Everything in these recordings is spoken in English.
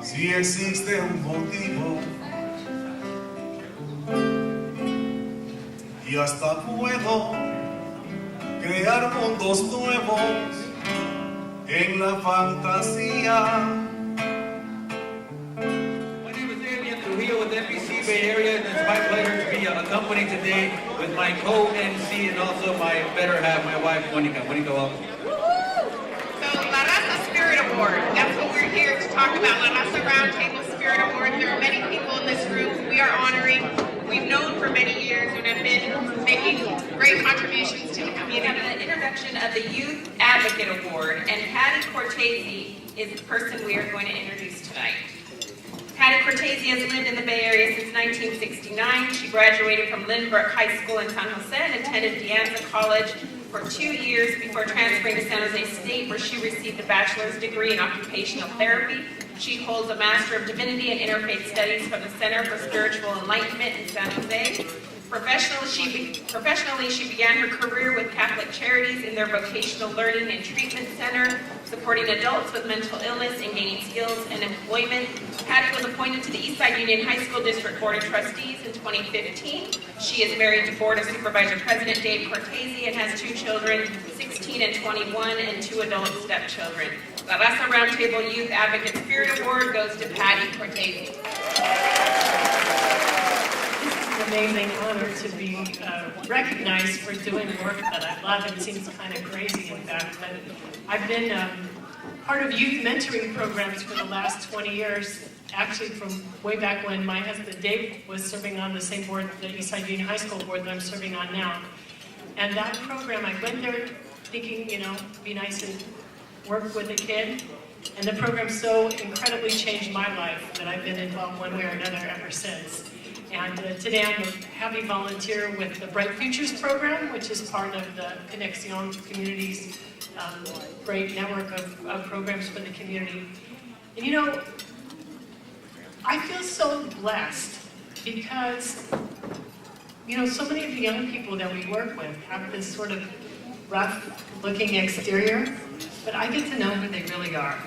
Si existe un motivo y hasta puedo crear mundos nuevos en la fantasía. My name is Damian Trujillo with NBC Bay Area, and it's my pleasure to be accompanied today with my co-MC and also my better half, my wife, Monica. Monica, welcome. So, La Raza Spirit Award, that's what we're here to talk about, La Raza Roundtable Spirit Award. There are many people in this room who we are honoring. We've known for many years and have been making great contributions to the community. We have an introduction of the Youth Advocate Award, and Patty Cortese is the person we are going to introduce tonight. Patty Cortese has lived in the Bay Area since 1969. She graduated from Lynbrook High School in San Jose and attended De Anza College for 2 years before transferring to San Jose State, where she received a bachelor's degree in occupational therapy. She holds a Master of Divinity and Interfaith Studies from the Center for Spiritual Enlightenment in San Jose. Professionally, she began her career with Catholic Charities in their Vocational Learning and Treatment Center, supporting adults with mental illness and gaining skills and employment. Patty was appointed to the Eastside Union High School District Board of Trustees in 2015. She is married to Board of Supervisor President Dave Cortese and has 2 children, 16 and 21, and 2 adult stepchildren. La Raza Roundtable Youth Advocate Spirit Award goes to Patty Cortese. It's an amazing honor to be recognized for doing work that I love. It seems kind of crazy, in fact, but I've been part of youth mentoring programs for the last 20 years, actually from way back when my husband Dave was serving on the same board, the Eastside Union High School board that I'm serving on now. And that program, I went there thinking, you know, it'd be nice to work with a kid. And the program so incredibly changed my life that I've been involved one way or another ever since. And today I'm a happy volunteer with the Bright Futures program, which is part of the Conexion community's great network of programs for the community. And you know, I feel so blessed because, you know, so many of the young people that we work with have this sort of rough-looking exterior, but I get to know who they really are.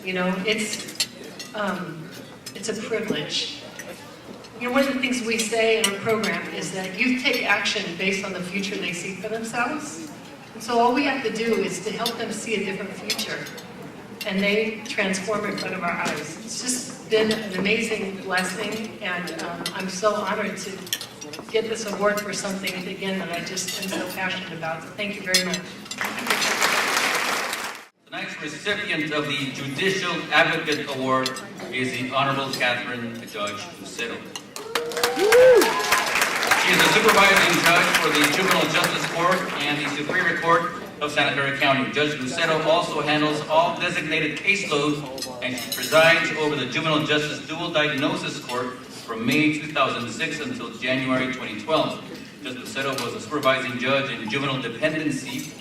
You know, it's a privilege. You know, one of the things we say in our program is that youth take action based on the future they see for themselves. And so all we have to do is to help them see a different future. And they transform in front of our eyes. It's just been an amazing blessing, and I'm so honored to get this award for something, again, that I just am so passionate about. So thank you very much. Tonight's recipient of the Judicial Advocate Award is the Honorable Katherine Judge Lucero. She is the supervising judge for the Juvenile Justice Court and the Superior Court of Santa Clara County. Judge Lucero also handles all designated caseloads, and she presides over the Juvenile Justice Dual Diagnosis Court from May 2006 until January 2012. Judge Lucero was a supervising judge in Juvenile Dependency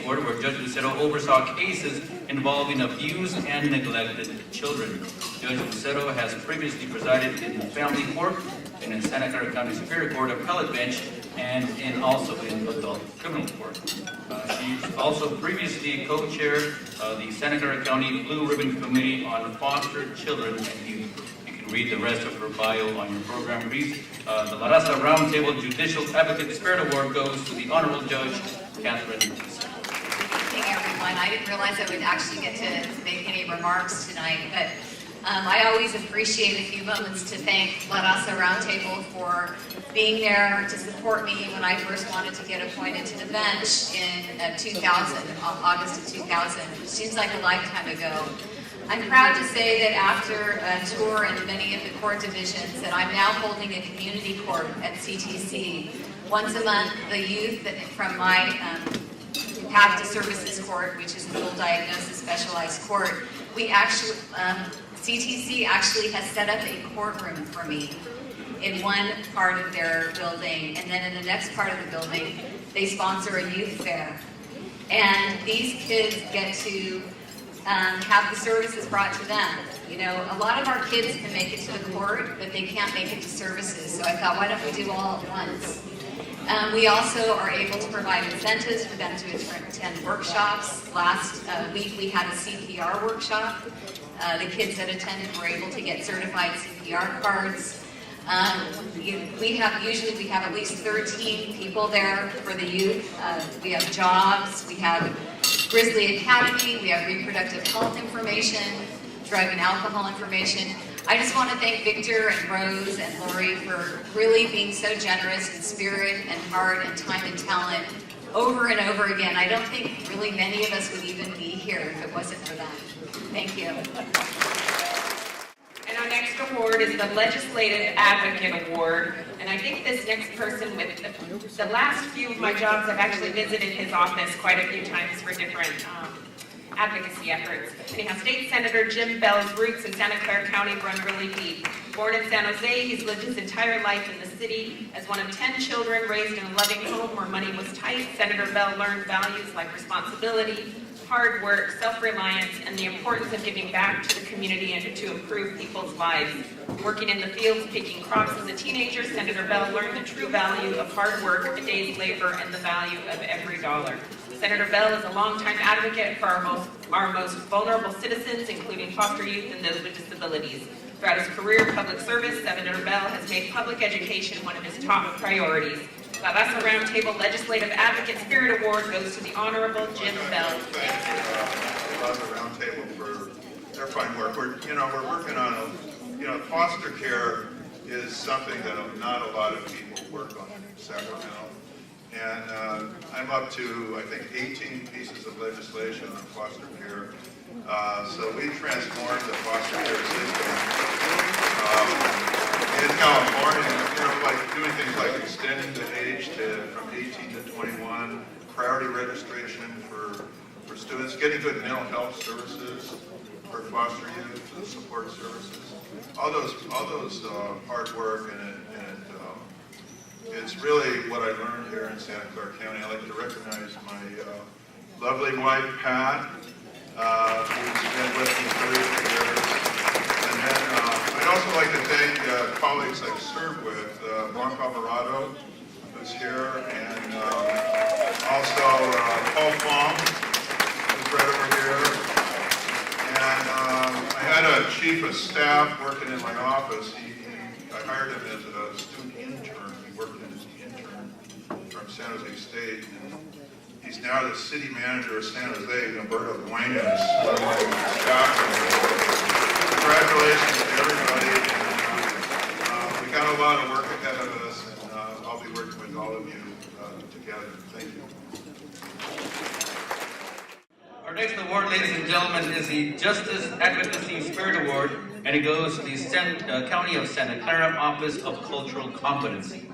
Court, where Judge Lucero oversaw cases involving abused and neglected children. Judge Lucero has previously presided in the Family Court and in Santa Clara County Superior Court Appellate Bench, and also in Adult Criminal Court. She's also previously co-chaired the Santa Clara County Blue Ribbon Committee on Foster Children and Youth. You can read the rest of her bio on your program. Please, the La Raza Roundtable Judicial Advocate Spirit Award goes to the Honorable Judge Katherine. Good evening, everyone. I didn't realize I would actually get to make any remarks tonight, but I always appreciate a few moments to thank La Raza Roundtable for being there to support me when I first wanted to get appointed to the bench in 2000, August of 2000, which seems like a lifetime ago. I'm proud to say that after a tour in many of the court divisions, that I'm now holding a community court at CTC. Once a month, the youth from my Path to Services Court, which is a dual diagnosis specialized court, we actually, CTC actually has set up a courtroom for me in one part of their building, and then in the next part of the building, they sponsor a youth fair. And these kids get to have the services brought to them. You know, a lot of our kids can make it to the court, but they can't make it to services. So I thought, why don't we do all at once? We also are able to provide incentives for them to attend workshops. Last week we had a CPR workshop. The kids that attended were able to get certified CPR cards. We have at least 13 people there for the youth. We have jobs, we have Grizzly Academy, we have reproductive health information, drug and alcohol information. I just want to thank Victor and Rose and Lori for really being so generous in spirit and heart and time and talent over and over again. I don't think really many of us would even be here if it wasn't for them. Thank you. And our next award is the Legislative Advocate Award. And I think this next person, with the last few of my jobs, I've actually visited his office quite a few times for different advocacy efforts. Anyhow, State Senator Jim Bell's roots in Santa Clara County run really deep. Born in San Jose, he's lived his entire life in the city. As one of 10 children raised in a loving home where money was tight, Senator Bell learned values like responsibility, hard work, self-reliance, and the importance of giving back to the community and to improve people's lives. Working in the fields, picking crops as a teenager, Senator Bell learned the true value of hard work, a day's labor, and the value of every dollar. Senator Bell is a longtime advocate for our most vulnerable citizens, including foster youth and those with disabilities. Throughout his career in public service, Senator Bell has made public education one of his top priorities. The Raza Roundtable Legislative Advocate Spirit Award goes to the Honorable Jim Bell. Thank Raza Roundtable for their fine work. We're working on foster care is something that not a lot of people work on in Sacramento. And I'm up to, I think, 18 pieces of legislation on foster care. So we transformed the foster care system in California, like doing things like extending the age from 18 to 21, priority registration for students, getting good mental health services for foster youth, and support services. All those hard work, and it's really what I learned here in Santa Clara County. I'd like to recognize my lovely wife, Pat, who's been with me for 30 years. And then I'd also like to thank colleagues I've served with, Juan Alvarado, who's here, and also Paul Fong, who's right over here. And I had a chief of staff working in my office. I hired him as a student intern. He worked as an intern from San Jose State. And he's now the city manager of San Jose, Humberto Duenas, one of my staff. Congratulations to everybody. And, we got a lot of work ahead of us, and I'll be working with all of you together. Thank you. Our next award, ladies and gentlemen, is the Justice Advocacy Spirit Award, and it goes to the County of Santa Clara Office of Cultural Competency.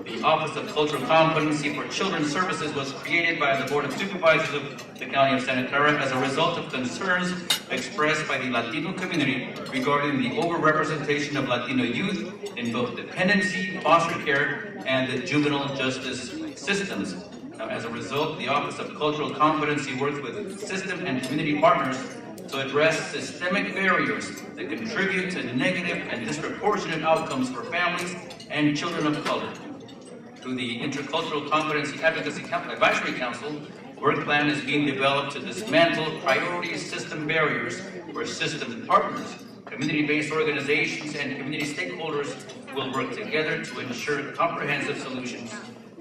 The Office of Cultural Competency for Children's Services was created by the Board of Supervisors of the County of Santa Clara as a result of concerns expressed by the Latino community regarding the overrepresentation of Latino youth in both dependency, foster care, and the juvenile justice systems. Now, as a result, the Office of Cultural Competency works with system and community partners to address systemic barriers that contribute to negative and disproportionate outcomes for families and children of color. Through the Intercultural Competency Advocacy Advisory Council, a work plan is being developed to dismantle priority system barriers where system partners, community-based organizations, and community stakeholders will work together to ensure comprehensive solutions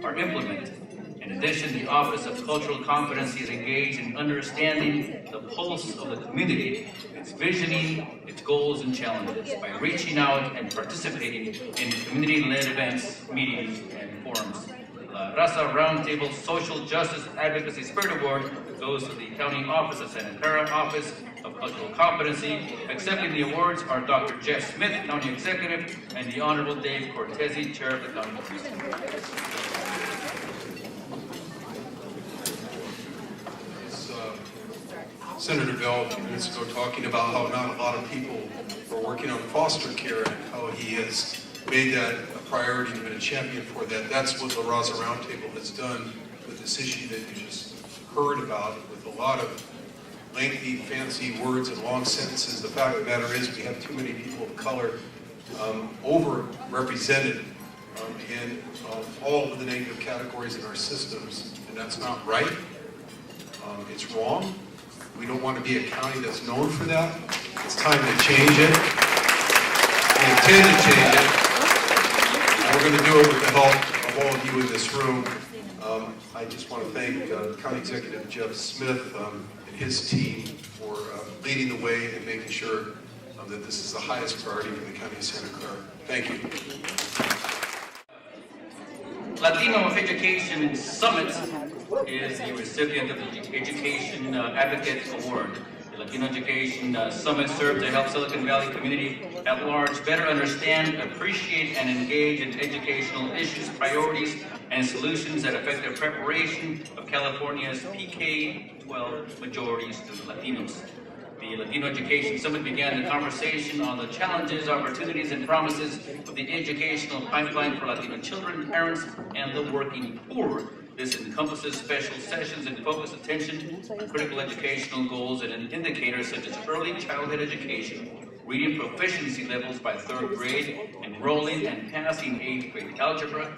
are implemented. In addition, the Office of Cultural Competency is engaged in understanding the pulse of the community, its visioning, its goals and challenges by reaching out and participating in community-led events, meetings, and forums. The Raza Roundtable Social Justice Advocacy Spirit Award goes to the County Office of Santa Clara Office of Cultural Competency. Accepting the awards are Dr. Jeff Smith, County Executive, and the Honorable Dave Cortese, Chair of the County Office. Senator Bell a few minutes ago talking about how not a lot of people are working on foster care and how he has made that a priority and been a champion for that. That's what the Raza Roundtable has done with this issue that you just heard about, with a lot of lengthy, fancy words and long sentences. The fact of the matter is we have too many people of color overrepresented in all of the negative categories in our systems, and that's not right. It's wrong. We don't want to be a county that's known for that. It's time to change it. We intend to change it. And we're going to do it with the help of all of you in this room. I just want to thank County Executive Jeff Smith and his team for leading the way and making sure that this is the highest priority for the County of Santa Clara. Thank you. Latino Education Summit is the recipient of the Education Advocate Award. The Latino Education Summit served to help Silicon Valley community at large better understand, appreciate, and engage in educational issues, priorities, and solutions that affect their preparation of California's PK-12 majority student Latinos. The Latino Education Summit began the conversation on the challenges, opportunities, and promises of the educational pipeline for Latino children, parents, and the working poor. This encompasses special sessions and focused attention on critical educational goals and indicators such as early childhood education, reading proficiency levels by 3rd grade, enrolling and passing 8th grade algebra,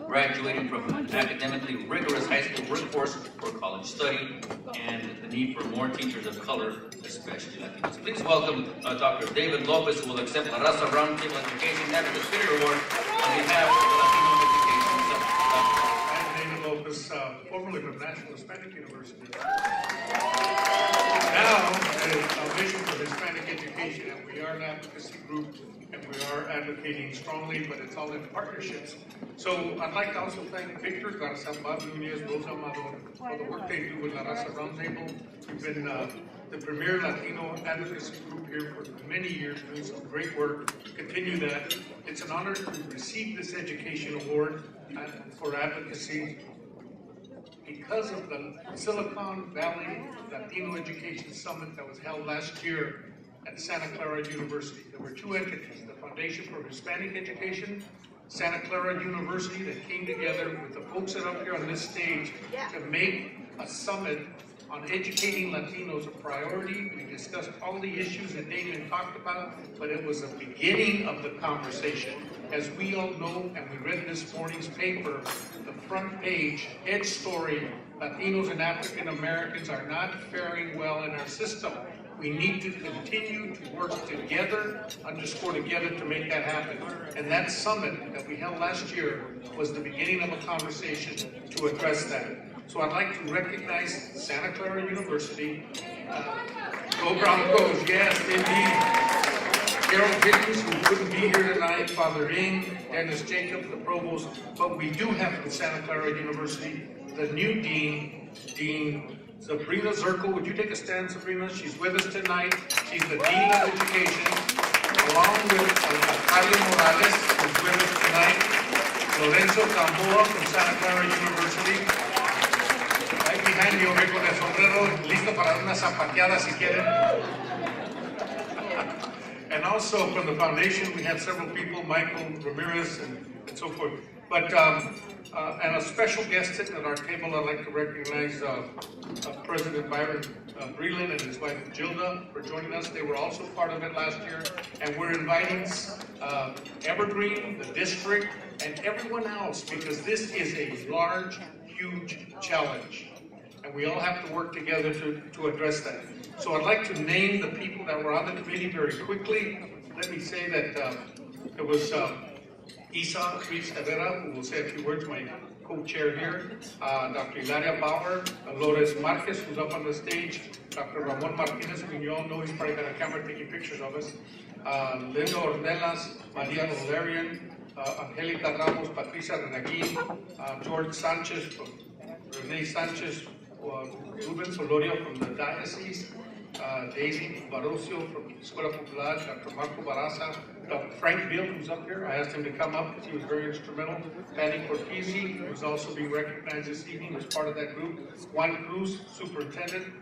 graduating from an academically rigorous high school workforce or college study, and the need for more teachers of color, especially Latinos. Please welcome Dr. David Lopez, who will accept the Raza Roundtable Education Advocate Spirit Award on behalf of the Latino Education Summit. I'm David Lopez, formerly from National Hispanic University. Now, as a Foundation for Hispanic Education, and we are an advocacy group, and we are advocating strongly, but it's all in partnerships. So I'd like to also thank Victor Garza, Bob Nunez, Rosa Amador for the work they do with La Raza Roundtable. We've been the premier Latino advocacy group here for many years, doing some great work. Continue that. It's an honor to receive this education award for advocacy because of the Silicon Valley Latino Education Summit that was held last year at Santa Clara University. There were 2 entities, the Foundation for Hispanic Education, Santa Clara University, that came together with the folks that are up here on this stage to make a summit on educating Latinos a priority. We discussed all the issues that Damon talked about, but it was the beginning of the conversation. As we all know, and we read this morning's paper, the front page, head story, Latinos and African Americans are not faring well in our system. We need to continue to work together, underscore together, to make that happen. And that summit that we held last year was the beginning of a conversation to address that. So I'd like to recognize Santa Clara University. Go Broncos, yes, indeed. Carol Gittens, who couldn't be here tonight, Father Ing, Dennis Jacob, the provost. But we do have at Santa Clara University the new dean, Dean Sabrina Zirkle. Would you take a stand, Sabrina? She's with us tonight. She's the Dean of Education, along with Javier Morales, who's with us tonight. Lorenzo Gamboa from Santa Clara University. Right behind you, hombre, con el sombrero, listo para una zapateada si quieren. And also from the foundation, we have several people, Michael Ramirez and so forth. But and a special guest at our table, I'd like to recognize President Byron Breland and his wife Gilda for joining us. They were also part of it last year. And we're inviting Evergreen, the district, and everyone else, because this is a large, huge challenge. And we all have to work together to address that. So I'd like to name the people that were on the committee very quickly. Let me say that it was Esau Herrera, who will say a few words, my co-chair here, Dr. Hilaria Bauer, Dolores Marquez, who's up on the stage, Dr. Ramon Martinez, who you all know, he's probably got a camera taking pictures of us, Linda Ornelas, Maria Valerian, Angelica Ramos, Patricia Renaguin, George Sanchez, Renee Sanchez, Ruben Solorio from the diocese, Daisy Barocio from Escuela Popular, Dr. Marco Barraza, Dr. Frank Bill, who's up here. I asked him to come up because he was very instrumental. Patty Cortese, who's also being recognized this evening as part of that group. Juan Cruz, Superintendent.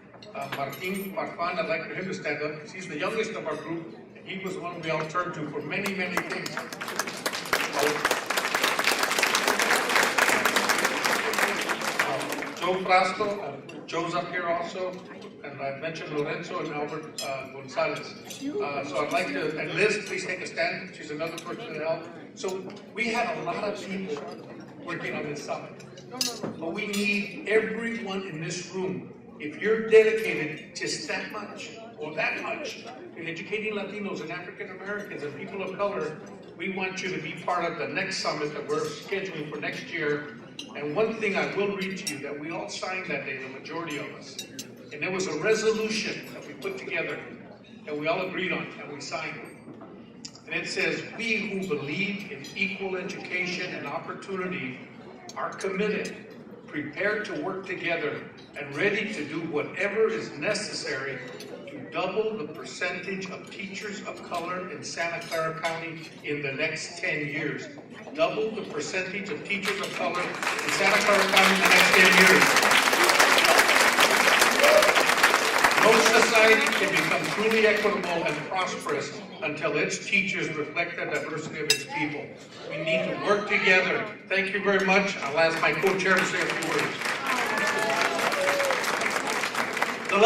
Martin Parfan, I'd like for him to stand up because he's the youngest of our group. He was one we all turned to for many, many things. Joe Frasco, Joe's up here also, and I mentioned Lorenzo and Albert Gonzalez. So I'd like to, and Liz, please take a stand. She's another person to help. So we have a lot of people working on this summit, but we need everyone in this room. If you're dedicated just that much or that much in educating Latinos and African Americans and people of color, we want you to be part of the next summit that we're scheduling for next year. And one thing I will read to you that we all signed that day, the majority of us, and there was a resolution that we put together that we all agreed on and we signed. And it says, we who believe in equal education and opportunity are committed, prepared to work together, and ready to do whatever is necessary to double the percentage of teachers of color in Santa Clara County in the next 10 years. Double the percentage of teachers of color in Santa Clara County in the next 10 years. No society can become truly equitable and prosperous until its teachers reflect the diversity of its people. We need to work together. Thank you very much. I'll ask my co-chair to say a few words. The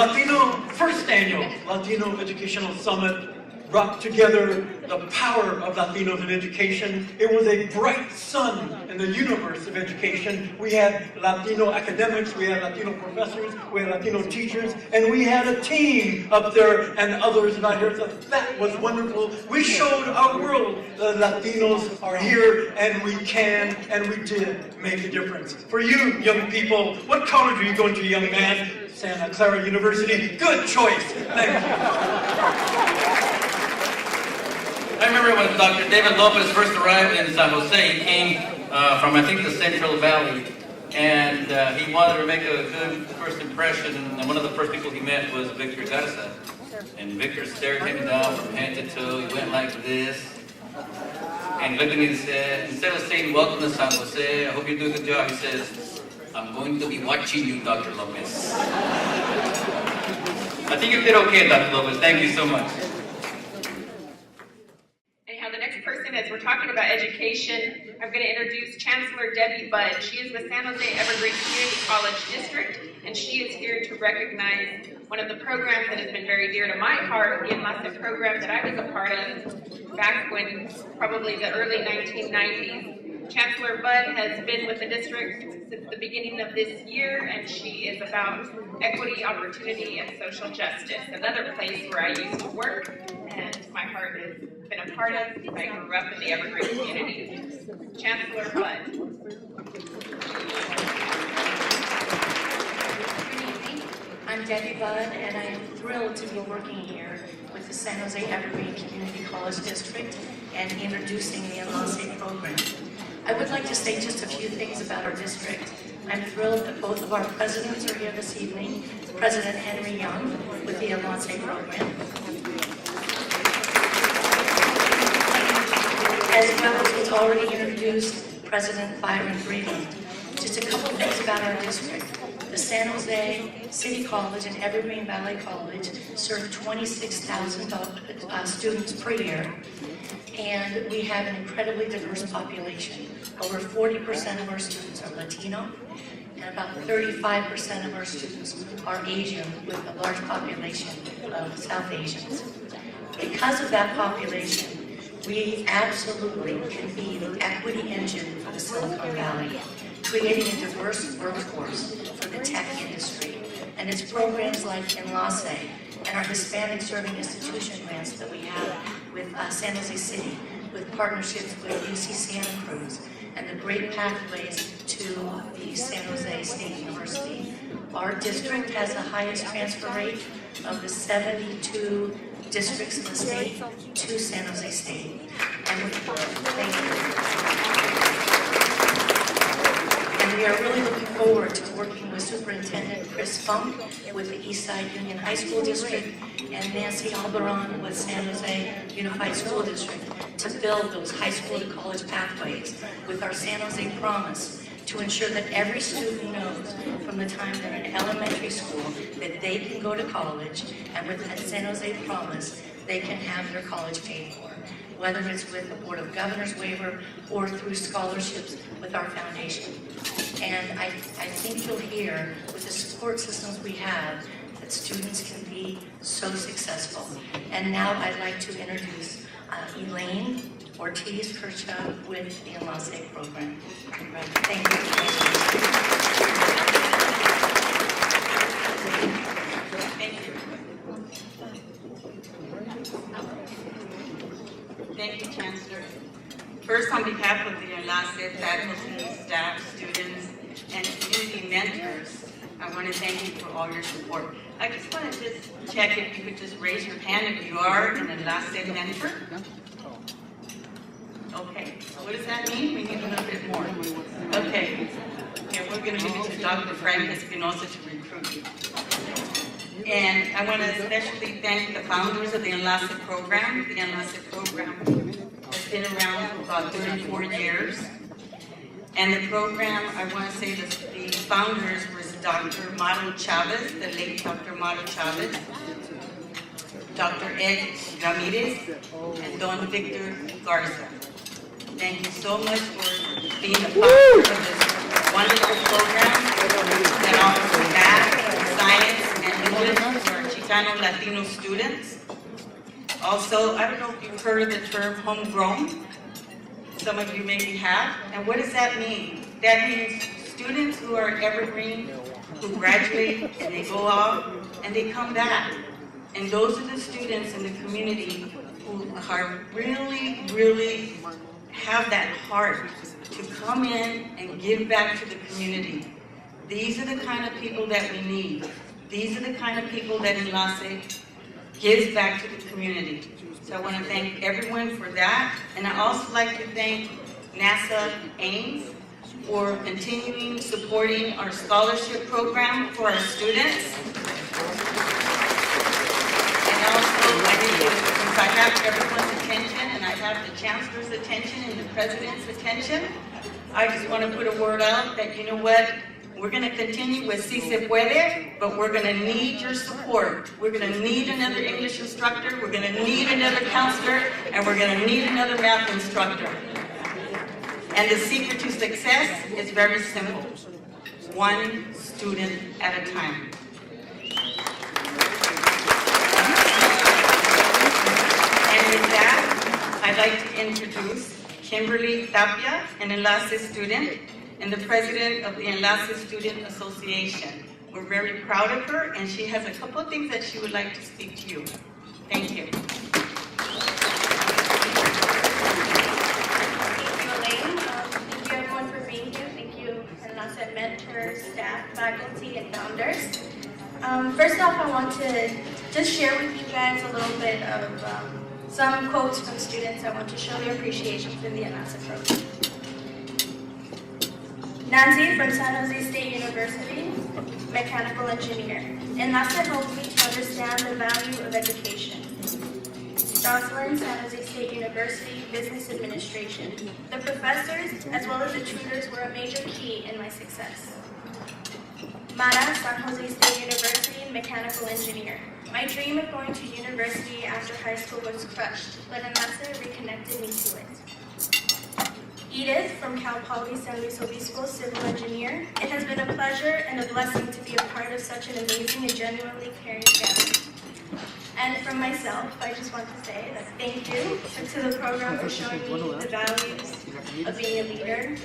first annual Latino Educational Summit brought together the power of Latinos in education. It was a bright sun in the universe of education. We had Latino academics, we had Latino professors, we had Latino teachers, and we had a team up there and others not here. So that was wonderful. We showed our world that Latinos are here and we can and we did make a difference. For you, young people, what college are you going to, young man? Santa Clara University. Good choice. Thank you. I remember when Dr. David Lopez first arrived in San Jose. He came from, I think, the Central Valley, and he wanted to make a good first impression, and one of the first people he met was Victor Garza. And Victor stared him down from head to toe. He went like this, and he looked at me and said, instead of saying, welcome to San Jose, I hope you do a good job, he says, I'm going to be watching you, Dr. Lopez. I think you did okay, Dr. Lopez. Thank you so much. Anyhow, the next person, as we're talking about education, I'm going to introduce Chancellor Debbie Budd. She is with San Jose-Evergreen Community College District, and she is here to recognize one of the programs that has been very dear to my heart, the ENLACE program that I was a part of back when probably the early 1990s. Chancellor Budd has been with the district since the beginning of this year, and she is about equity, opportunity, and social justice. Another place where I used to work, and my heart has been a part of. I grew up in the Evergreen community. Chancellor Budd. Good evening. I'm Debbie Budd, and I'm thrilled to be working here with the San Jose Evergreen Community College District and introducing the ENLACE program. I would like to say just a few things about our district. I'm thrilled that both of our presidents are here this evening, President Henry Young with the ENLACE program, as well as was already introduced, President Byron Breedland. Just a couple things about our district. The San Jose City College and Evergreen Valley College serve 26,000 students per year, and we have an incredibly diverse population. Over 40% of our students are Latino, and about 35% of our students are Asian, with a large population of South Asians. Because of that population, we absolutely can be the equity engine for the Silicon Valley, creating a diverse workforce for the tech industry. And it's programs like ENLACE and our Hispanic Serving Institution grants that we have with San Jose City, with partnerships with UC Santa Cruz, and the great pathways to the San Jose State University. Our district has the highest transfer rate of the 72 districts in the state to San Jose State. And thank you. And we are really looking forward to working with Superintendent Chris Funk with the Eastside Union High School District and Nancy Albaron with San Jose Unified School District to build those high school to college pathways with our San Jose promise to ensure that every student knows from the time they're in elementary school that they can go to college, and with that San Jose promise, they can have their college paid for, whether it's with the Board of Governors waiver or through scholarships with our foundation. And I think you'll hear, with the support systems we have, that students can be so successful. And now I'd like to introduce Elaine Ortiz-Kristich with the ENLACE program. Thank you. Thank you, Chancellor. First, on behalf of the ENLACE faculty, staff, students, and community mentors, I want to thank you for all your support. I just want to check if you could just raise your hand if you are an ENLACE mentor. Okay, so what does that mean? We need a little bit more. Okay, we're going to give it to Dr. Frank Espinosa to recruit you. And I want to especially thank the founders of the ENLACE program. The ENLACE program has been around for about 34 years. And the program, I want to say the founders was Dr. Maru Chavez, the late Dr. Maru Chavez, Dr. Ed Ramirez, and Don Victor Garza. Thank you so much for being a part of this wonderful program that offers math, science, and English for our Chicano Latino students. Also, I don't know if you've heard of the term homegrown. Some of you maybe have. And what does that mean? That means students who are evergreen, who graduate, and they go off, and they come back. And those are the students in the community who are really, really have that heart to come in and give back to the community. These are the kind of people that we need. These are the kind of people that ENLACE gives back to the community. So I want to thank everyone for that. And I also like to thank NASA Ames for continuing supporting our scholarship program for our students. And also, since I have everyone's attention and I have the Chancellor's attention and the President's attention, I just want to put a word out that, you know what, we're going to continue with Si Se Puede, but we're going to need your support. We're going to need another English instructor, we're going to need another counselor, and we're going to need another math instructor. And the secret to success is very simple. One student at a time. And with that, I'd like to introduce Kimberly Tapia, an ENLACE student, and the president of the ENLACE Student Association. We're very proud of her, and she has a couple of things that she would like to speak to you. Thank you. Thank you, Elaine. Thank you, everyone, for being here. Thank you, ENLACE mentors, staff, faculty, and founders. First off, I want to just share with you guys a little bit of some quotes from students. I want to show their appreciation for the ENLACE program. Nancy from San Jose State University, mechanical engineer. ENLACE helped me to understand the value of education. Jocelyn, San Jose State University, business administration. The professors, as well as the tutors, were a major key in my success. Mara, San Jose State University, mechanical engineer. My dream of going to university after high school was crushed, but ENLACE reconnected me to it. Edith from Cal Poly San Luis Obispo, civil engineer. It has been a pleasure and a blessing to be a part of such an amazing and genuinely caring family. And from myself, I just want to say that thank you to the program for showing me the values of being a leader,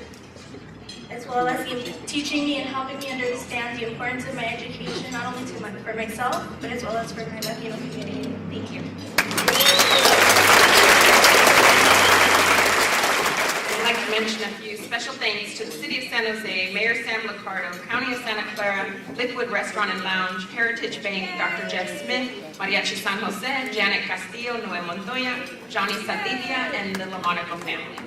as well as teaching me and helping me understand the importance of my education, not only for myself, but as well as for my Latino community. Thank you. I'd like to mention a few special thanks to the City of San Jose, Mayor Sam Liccardo, County of Santa Clara, Liquid Restaurant and Lounge, Heritage Bank, Dr. Jeff Smith, Mariachi San Jose, Janet Castillo, Noel Montoya, Johnny Salvidia, and the Lamonaco family.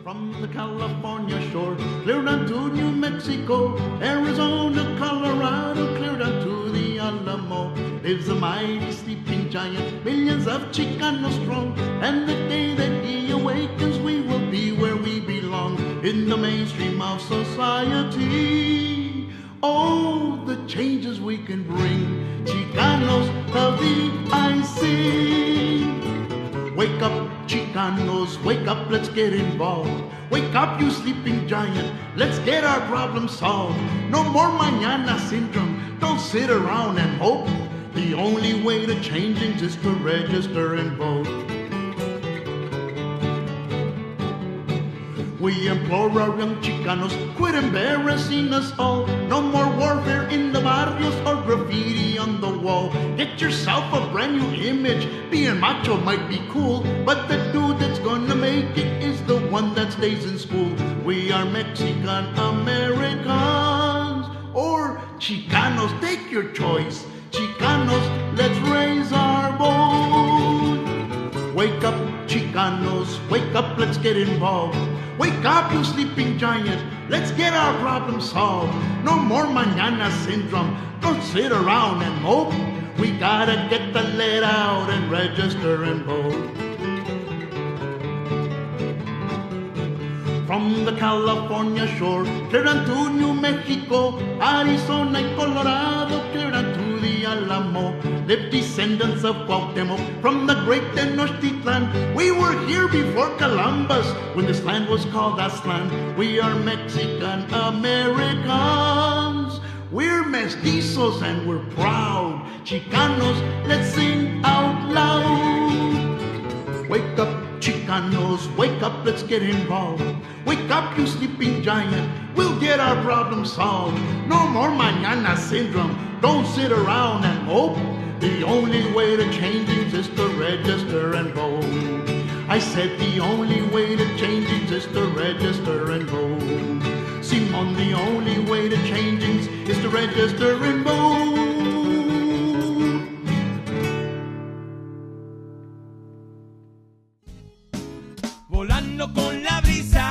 From the California shore, clear down to New Mexico, Arizona, Colorado, clear down to the Alamo, lives a mighty sleeping giant, millions of Chicanos strong, and the day that he awakens, we will be where we belong. in the mainstream of society. Oh, the changes we can bring. Chicanos of the I sing. Wake up, Chicanos, wake up, let's get involved. Wake up, you sleeping giant, let's get our problem solved. No more mañana syndrome, don't sit around and hope. The only way to change things is to register and vote. We implore our young Chicanos, quit embarrassing us all. No more warfare in the barrios or graffiti on the wall. Get yourself a brand new image. Being macho might be cool, but the dude that's gonna make it is the one that stays in school. We are Mexican Americans or Chicanos, take your choice. Chicanos, let's raise our vote. Wake up, Chicanos, wake up, let's get involved. Wake up, you sleeping giant, let's get our problem solved. No more mañana syndrome, don't sit around and mope. We gotta get the lead out and register and vote. From the California shore, clear down to New Mexico, Arizona and Colorado, clear down to the Alamo. Live descendants of Cuauhtemoc from the great Tenochtitlan. We were here before Columbus, when this land was called Aztlan. We are Mexican Americans. We're mestizos and we're proud. Chicanos, let's sing out loud. Wake up, Chicanos, wake up, let's get involved. Wake up, you sleeping giant, we'll get our problem solved. No more mañana syndrome, don't sit around and hope. The only way to change things is to register and vote. I said the only way to change things is to register and vote. Simon, the only way to change things is to register and vote. Volando con la brisa.